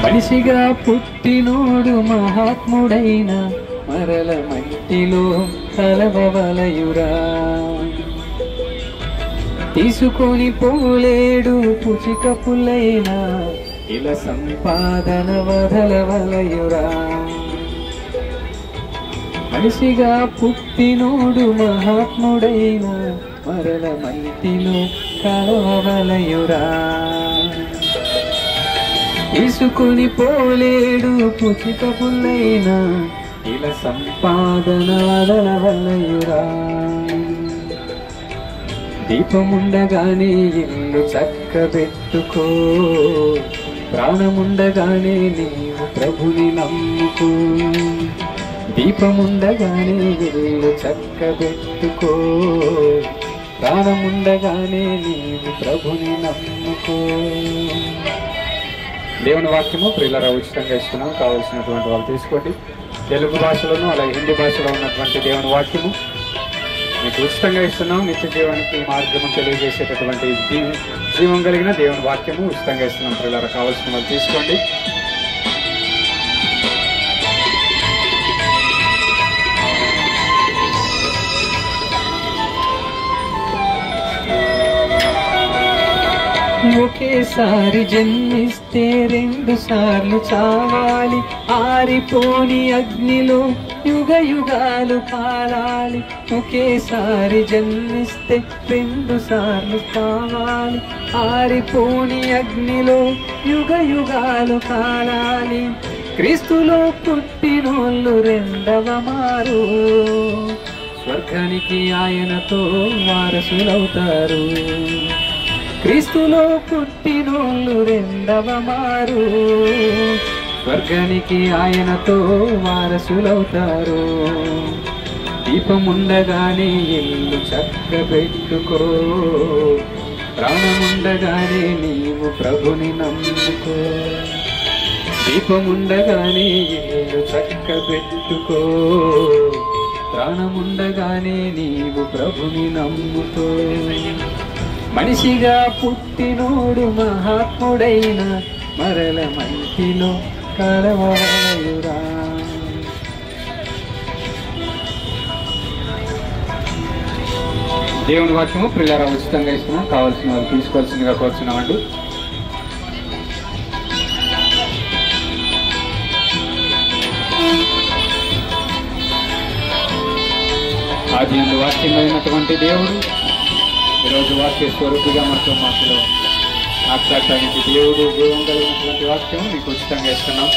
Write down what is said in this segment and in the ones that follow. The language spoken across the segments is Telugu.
మనిషిగా పుట్టినోడు మహాత్ముడైన మరల మట్టిలో కలవవలయురా. తీసుకొని పోలేడు పుచిక పుల్లైన ఇలా సంపాదన వదలవలయురా. మనిషిగా పుట్టినోడు మహాత్ముడైన మరల మట్టిలో కలవవలయురా. తీసుకుని పోలేడు పుచిక పుల్లైన ఇలా సంపాదన వదలవలయురా. దీపముండగానే ఇల్లు చక్కబెట్టుకో, ప్రాణముండగానే నీవు ప్రభుని నమ్ముకో. దీపముండగానే ఇల్లు చక్కబెట్టుకో, ప్రాణముండగానే నీవు ప్రభుని నమ్ముకో. దేవుని వాక్యము ప్రియులారా ఉచితంగా ఇస్తున్నాం. కావలసినటువంటి వాళ్ళు తీసుకోండి. తెలుగు భాషలోను అలాగే హిందీ భాషలో ఉన్నటువంటి దేవుని వాక్యము మీకు ఉచితంగా ఇస్తున్నాం. నిత్య జీవానికి మార్గము తెలియజేసేటటువంటి జీవం కలిగిన దేవుని వాక్యము ఉచితంగా ఇస్తున్నాం. ప్రియులారా కావలసిన వాళ్ళు తీసుకోండి. ఒకేసారి జన్మిస్తే 2 సార్లు చావాలి. ఆరిపోని అగ్నిలో యుగ యుగాలు కాలాలి. ఒకేసారి జన్మిస్తే 2 సార్లు కావాలి. ఆరిపోని అగ్నిలో యుగ యుగాలు కాలాలి. క్రీస్తులో పుట్టినోళ్ళు రెండవ మారు స్వర్గానికి ఆయనతో వారసులవుతారు. క్రీస్తులో పుట్టినోళ్ళు రెండవ మారు స్వర్గానికి ఆయనతో వారసులవుతారు. దీపముండగానే ఇల్లు చక్కబెట్టుకో, ప్రాణముండగానే నీవు ప్రభుని నమ్ముకో. దీపముండగానే ఇల్లు చక్కబెట్టుకో, ప్రాణముండగానే నీవు ప్రభుని నమ్ముకో. మనిషిగా పుట్టినోడు మహాత్ముడైన మరల మట్టిలో కలవవలయురా. దేవుని వాక్యము ప్రియులారా ఉచితంగా ఇస్తున్నాం. కావాల్సిన వాళ్ళు తీసుకోవాల్సిందిగా కోరుచున్నామండి. ఆదియందు వాక్యమైనటువంటి దేవుడు ఈరోజు వాక్య స్వరూపిగా మనతో మాటలో మాట్లాడటానికి దేవుడు జీవం కలిగినటువంటి వాక్యం మీకు ఉచితంగా ఇస్తున్నాం.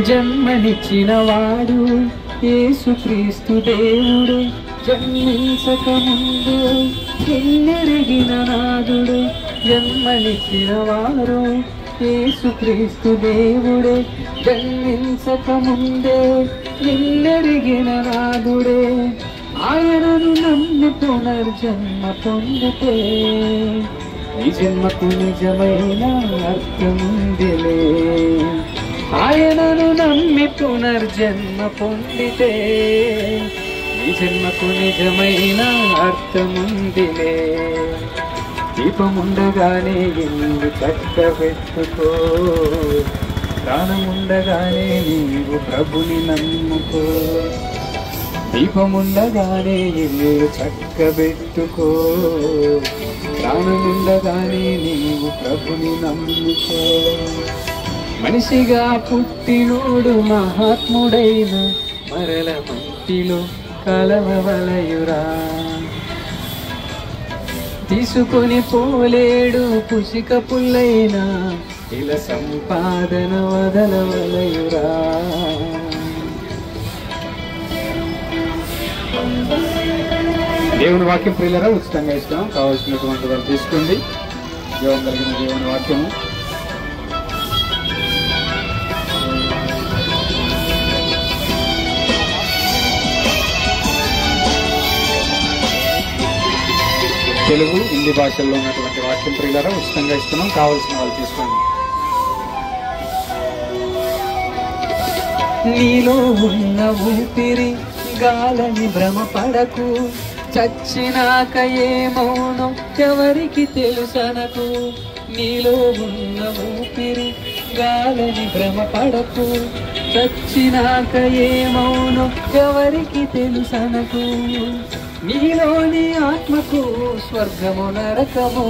జన్మనిచ్చిన వాడు యేసుక్రీస్తు దేవుడు. జన్మించక ముందు ఎన్నెరిగిన నాదుడు. జన్మనిచ్చిన వారు యేసుక్రీస్తు దేవుడే. జన్మించక ముందే ఎన్నెరిగిన నాదుడే. ఆయనను నమ్మి పునర్జన్మ పొందితే ఈ జన్మకు నిజమైన అర్థముందిలే. ఆయనను నమ్మి పునర్జన్మ పొందితే ఈ జన్మకు నిజమైన అర్థముందిలే. దీపముండగానే ఇల్లు చక్కబెట్టుకో, ప్రాణముండగానే నీవు ప్రభుని నమ్ముకో. దీపముండగానే ఇల్లు చక్కబెట్టుకో, ప్రాణముండగానే నీవు ప్రభుని నమ్ముకో. మనిషిగా పుట్టినోడు మహాత్ముడైన మరల మట్టిలో కలవవలయురా. తీసుకొని పోలేడు పుచిక పుల్లైన ఇలా సంపాదన వదలవలయురా. దేవుని వాక్యం ప్రియులారా ఉచితంగా ఇస్తాం. కావాల్సినటువంటి వాళ్ళు తీసుకోండి. జీవం కలిగిన దేవుని వాక్యము తెలుగు హిందీ భాషల్లో ఉన్నటువంటి వాక్యం ప్రియులారా ఉచితంగా ఇస్తున్నాం, కావాల్సిన వాళ్ళు తీసుకోండి. నీలో ఉన్న ఊపిరి గాలని భ్రమపడకు, చచ్చినాక ఏమౌనో ఎవరికి తెలుసనకు. నీలో ఉన్న ఊపిరి గాలని భ్రమపడకు, చచ్చినాక ఏమౌనో ఎవరికి తెలుసనకు. నీలోని ఆత్మకు స్వర్గము నరకము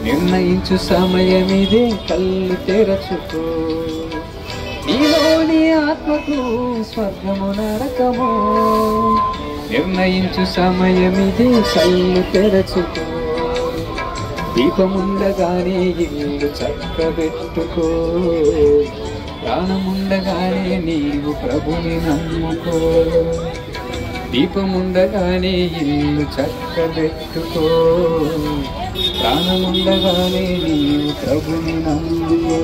నిర్ణయించు సమయమిదే, కళ్ళు తెరచుకో. నీలోని ఆత్మకు స్వర్గము నరకము నిర్ణయించు సమయమిదే, కళ్ళు తెరచుకో. దీపముండగానే ఇల్లు చక్కబెట్టుకో, ప్రాణముండగానే నీవు ప్రభుని నమ్ముకో. దీపముండగానే ఇల్లు చక్కబెట్టుకో, ప్రాణముండగానే నీవు ప్రభుని నమ్ముకో.